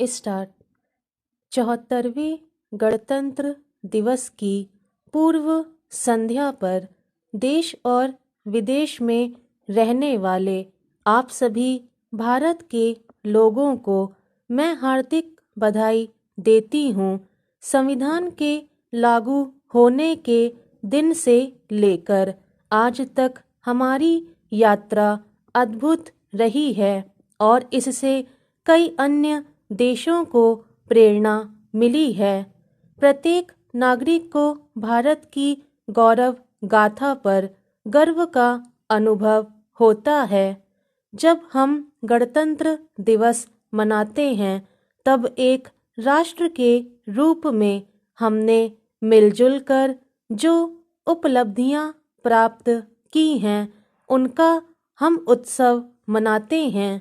Start. 74वें गणतंत्र दिवस की पूर्व संध्या पर देश और विदेश में रहने वाले आप सभी भारत के लोगों को मैं हार्दिक बधाई देती हूँ। संविधान के लागू होने के दिन से लेकर आज तक हमारी यात्रा अद्भुत रही है और इससे कई अन्य देशों को प्रेरणा मिली है। प्रत्येक नागरिक को भारत की गौरव गाथा पर गर्व का अनुभव होता है। जब हम गणतंत्र दिवस मनाते हैं तब एक राष्ट्र के रूप में हमने मिलजुल कर जो उपलब्धियां प्राप्त की हैं उनका हम उत्सव मनाते हैं।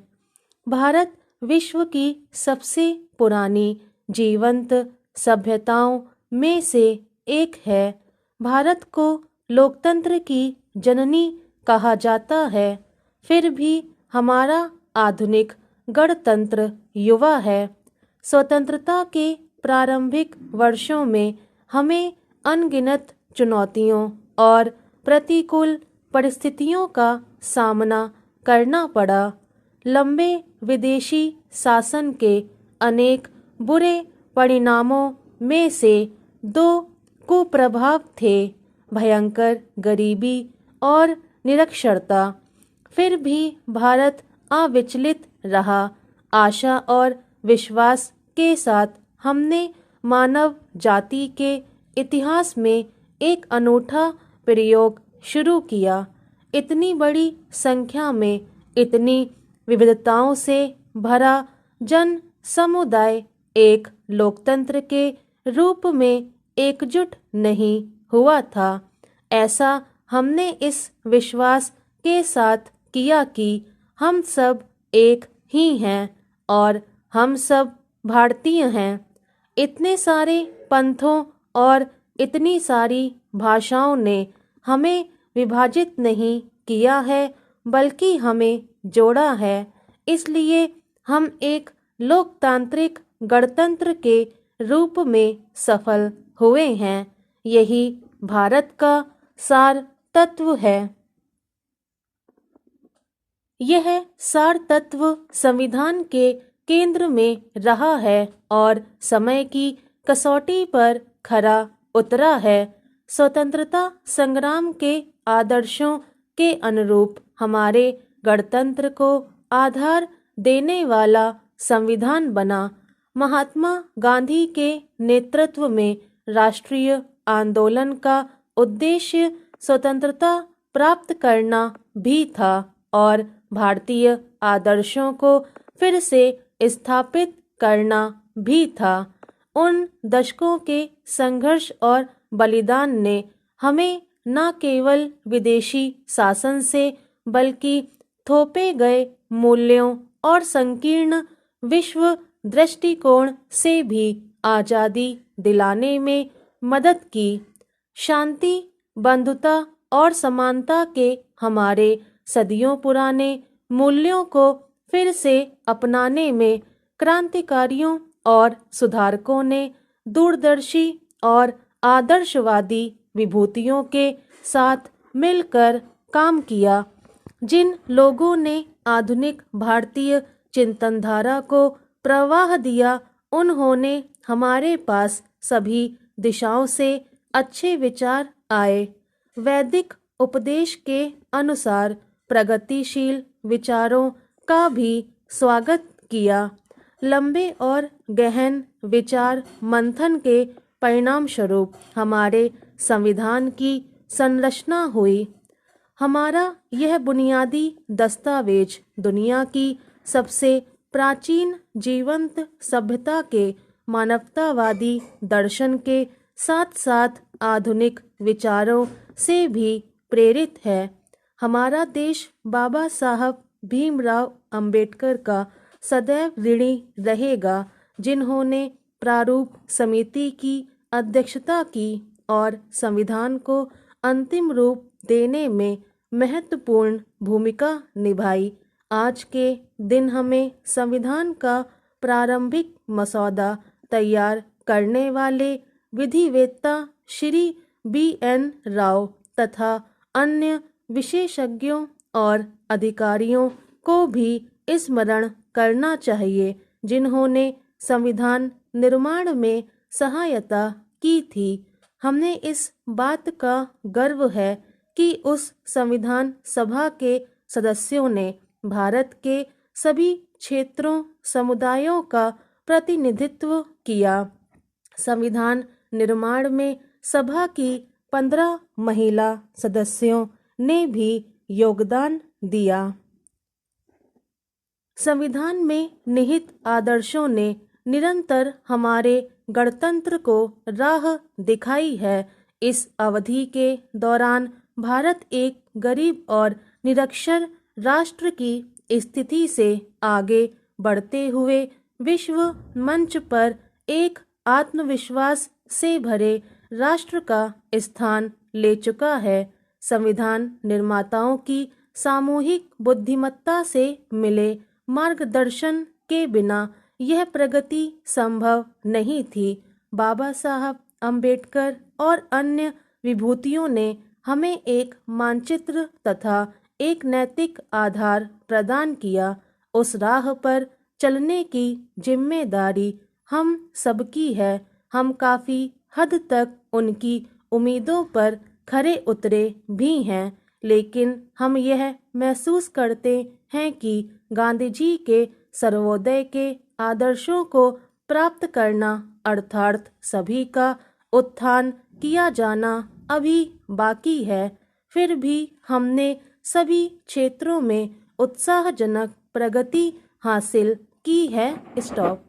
भारत विश्व की सबसे पुरानी जीवंत सभ्यताओं में से एक है। भारत को लोकतंत्र की जननी कहा जाता है, फिर भी हमारा आधुनिक गणतंत्र युवा है। स्वतंत्रता के प्रारंभिक वर्षों में हमें अनगिनत चुनौतियों और प्रतिकूल परिस्थितियों का सामना करना पड़ा। लंबे विदेशी शासन के अनेक बुरे परिणामों में से दो कुप्रभाव थे, भयंकर गरीबी और निरक्षरता। फिर भी भारत अविचलित रहा। आशा और विश्वास के साथ हमने मानव जाति के इतिहास में एक अनूठा प्रयोग शुरू किया। इतनी बड़ी संख्या में इतनी विविधताओं से भरा जन समुदाय एक लोकतंत्र के रूप में एकजुट नहीं हुआ था। ऐसा हमने इस विश्वास के साथ किया कि हम सब एक ही हैं और हम सब भारतीय हैं। इतने सारे पंथों और इतनी सारी भाषाओं ने हमें विभाजित नहीं किया है बल्कि हमें जोड़ा है। इसलिए हम एक लोकतांत्रिक गणतंत्र के रूप में सफल हुए हैं। यही भारत का सार तत्व है। यह सार तत्व संविधान के केंद्र में रहा है और समय की कसौटी पर खरा उतरा है। स्वतंत्रता संग्राम के आदर्शों के अनुरूप हमारे गणतंत्र को आधार देने वाला संविधान बना। महात्मा गांधी के नेतृत्व में राष्ट्रीय आंदोलन का उद्देश्य स्वतंत्रता प्राप्त करना भी था और भारतीय आदर्शों को फिर से स्थापित करना भी था। उन दशकों के संघर्ष और बलिदान ने हमें न केवल विदेशी शासन से बल्कि थोपे गए मूल्यों और संकीर्ण विश्व दृष्टिकोण से भी आजादी दिलाने में मदद की। शांति, बंधुता और समानता के हमारे सदियों पुराने मूल्यों को फिर से अपनाने में क्रांतिकारियों और सुधारकों ने दूरदर्शी और आदर्शवादी विभूतियों के साथ मिलकर काम किया। जिन लोगों ने आधुनिक भारतीय चिंतनधारा को प्रवाह दिया उन्होंने हमारे पास सभी दिशाओं से अच्छे विचार आए। वैदिक उपदेश के अनुसार प्रगतिशील विचारों का भी स्वागत किया। लंबे और गहन विचार मंथन के परिणाम स्वरूप हमारे संविधान की संरचना हुई। हमारा यह बुनियादी दस्तावेज दुनिया की सबसे प्राचीन जीवंत सभ्यता के मानवतावादी दर्शन के साथ साथ आधुनिक विचारों से भी प्रेरित है। हमारा देश बाबा साहब भीमराव अंबेडकर का सदैव ऋणी रहेगा, जिन्होंने प्रारूप समिति की अध्यक्षता की और संविधान को अंतिम रूप देने में महत्वपूर्ण भूमिका निभाई। आज के दिन हमें संविधान का प्रारंभिक मसौदा तैयार करने वाले विधिवेत्ता श्री B.N. राव तथा अन्य विशेषज्ञों और अधिकारियों को भी स्मरण करना चाहिए जिन्होंने संविधान निर्माण में सहायता की थी। हमने इस बात का गर्व है कि उस संविधान सभा के सदस्यों ने भारत के सभी क्षेत्रों समुदायों का प्रतिनिधित्व किया। संविधान निर्माण में सभा की 15 महिला सदस्यों ने भी योगदान दिया। संविधान में निहित आदर्शों ने निरंतर हमारे गणतंत्र को राह दिखाई है। इस अवधि के दौरान भारत एक गरीब और निरक्षर राष्ट्र की स्थिति से आगे बढ़ते हुए विश्व मंच पर एक आत्मविश्वास से भरे राष्ट्र का स्थान ले चुका है। संविधान निर्माताओं की सामूहिक बुद्धिमत्ता से मिले मार्गदर्शन के बिना यह प्रगति संभव नहीं थी। बाबा साहब अंबेडकर और अन्य विभूतियों ने हमें एक मानचित्र तथा एक नैतिक आधार प्रदान किया। उस राह पर चलने की जिम्मेदारी हम सबकी है। हम काफी हद तक उनकी उम्मीदों पर खरे उतरे भी हैं, लेकिन हम यह महसूस करते हैं कि गांधी जी के सर्वोदय के आदर्शों को प्राप्त करना अर्थात सभी का उत्थान किया जाना अभी बाकी है। फिर भी हमने सभी क्षेत्रों में उत्साहजनक प्रगति हासिल की है। स्टॉप।